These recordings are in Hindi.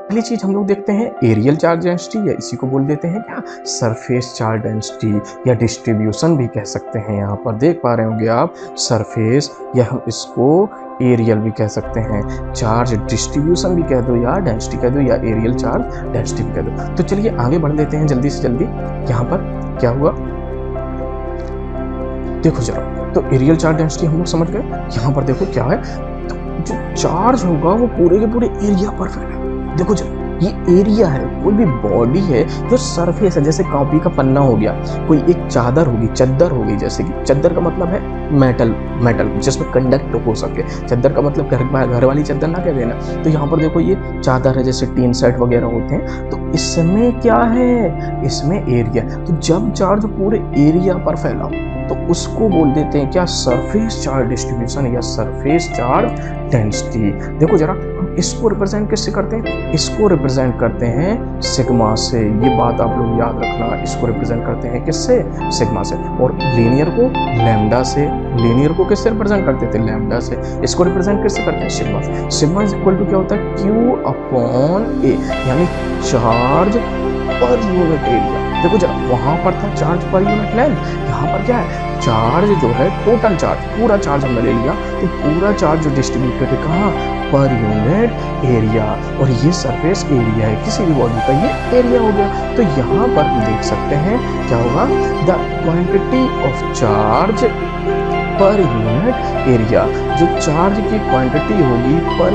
पहली चीज हम लोग देखते हैं एरियल चार्ज डेंसिटी, या इसी को बोल देते हैं क्या, सरफेस चार्ज डेंसिटी या डिस्ट्रीब्यूशन भी कह सकते हैं। यहाँ पर देख पा रहे होंगे आप सरफेस, या हम इसको एरियल भी कह सकते हैं, चार्ज डिस्ट्रीब्यूशन भी कह दो या डेंसिटी कह दो, या एरियल चार्ज डेंसिटी भी कह दो। तो चलिए आगे बढ़ लेते हैं जल्दी से जल्दी। यहाँ पर क्या हुआ देखो जरा, तो एरियल चार्ज डेंसिटी हम लोग समझ गए। यहाँ पर देखो क्या है, तो जो चार्ज होगा वो पूरे के पूरे एरिया पर फैला। देखो जरा, ये एरिया है, कोई भी बॉडी है जो सरफेस है, जैसे कॉपी का पन्ना हो गया, कोई एक चादर होगी, चद्दर होगी, जैसे कि चद्दर का मतलब है मेटल जिसमें कंडक्ट हो सके। चद्दर का मतलब घर वाली चद्दर ना कह देना। तो यहाँ पर देखो ये चादर है, जैसे टीन सेट वगैरह होते हैं, तो इसमें क्या है, इसमें एरिया। तो जब चार्ज पूरे एरिया पर फैला हो तो उसको बोल देते हैं क्या, सरफेस चार्ज डिस्ट्रीब्यूशन या सरफेस चार्ज डेंसिटी। देखो जरा, हम इसको रिप्रेजेंट किससे करते हैं, इसको रिप्रेजेंट करते हैं सिग्मा से। ये बात आप लोग याद रखना, इसको रिप्रेजेंट करते हैं किससे, सिग्मा से। और लीनियर को लैम्डा से, लीनियर को किससे रिप्रेजेंट करते थे, लैम्डा से। इसको रिप्रेजेंट किससे करते हैं, सिग्मा से। सिग्मा इज इक्वल टू क्या होता है, Q अपॉन A, यानी चार्ज पर यूनिट एरिया। देखो जरा, वहां पर था चार्ज पर यूनिट लेंथ, यहाँ पर क्या है, चार्ज जो है टोटल चार्ज, पूरा चार्ज हमने ले लिया, तो पूरा चार्ज जो डिस्ट्रीब्यूटेड है कहाँ, पर यूनिट एरिया। और ये सरफेस एरिया है किसी भी बॉडी का, ये एरिया हो गया। तो यहाँ पर देख सकते हैं क्या होगा, the quantity of charge per unit area. जो चार्ज की क्वांटिटी होगी पर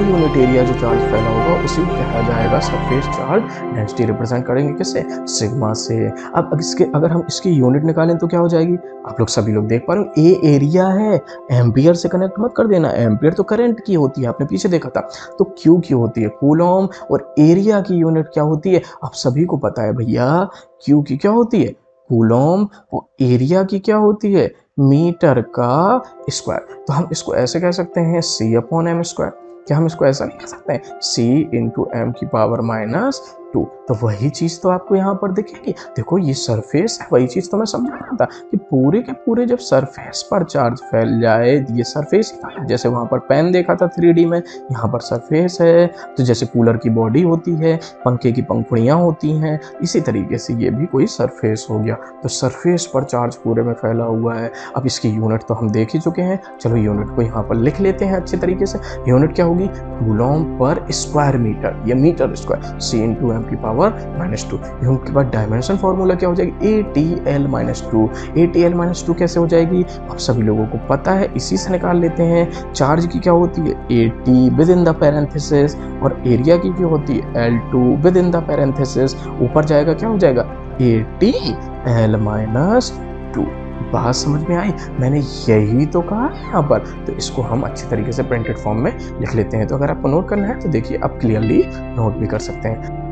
यूनिट एरिया जो चार्ज फैला होगा उसी को कहा जाएगा सरफेस चार्ज डेंसिटी। रिप्रेजेंट करेंगे किससे, सिग्मा से। अब इसके अगर हम इसकी यूनिट निकालें तो क्या हो जाएगी, आप लोग सभी लोग देख पा रहे हो, ए एरिया है, एम्पियर से कनेक्ट मत कर देना, एम्पियर तो करंट की होती है, आपने पीछे देखा था। तो क्यू की होती है कूलॉम, और एरिया की यूनिट क्या होती है, आप सभी को पता है भैया, क्यू की क्या होती है, कूलॉम, और एरिया की क्या होती है, मीटर का स्क्वायर। तो हम इसको ऐसे कह सकते हैं C अपॉन एम स्क्वायर। क्या हम इसको ऐसा नहीं कह सकते हैं, C इंटू एम की पावर -2। तो वही चीज तो आपको यहाँ पर दिखेगी। देखो ये सरफेस है, वही चीज तो मैं समझा रहा था कि पूरे के पूरे जब सरफेस पर चार्ज फैल जाए, ये सरफेस ही था। जैसे वहां पर पेन देखा था 3D में, यहाँ पर सरफेस है। तो जैसे कूलर की बॉडी होती है, पंखे की पंखुड़ियाँ होती हैं, इसी तरीके से ये भी कोई सरफेस हो गया। तो सरफेस पर चार्ज पूरे में फैला हुआ है। अब इसकी यूनिट तो हम देख ही चुके हैं, चलो यूनिट को यहाँ पर लिख लेते हैं अच्छे तरीके से। यूनिट क्या होगी, कूलॉम पर स्क्वायर मीटर, या metre square, C into m की पावर -2। यूनिट के बाद डायमेंशन फॉर्मूला क्या हो जाएगी, ATL-2। ATL-2 कैसे हो जाएगी, आप सभी लोगों को पता है, इसी से निकाल लेते हैं। चार्ज की क्या होती है, AT with in the parenthesis, और एरिया की क्या होती है, L2 with in the parenthesis. ऊपर जाएगा क्या हो जाएगा, ATL-2। बात समझ में आई, मैंने यही तो कहा है यहाँ पर। तो इसको हम अच्छी तरीके से प्रिंटेड फॉर्म में लिख लेते हैं। तो अगर आपको नोट करना है तो देखिए आप क्लियरली नोट भी कर सकते हैं।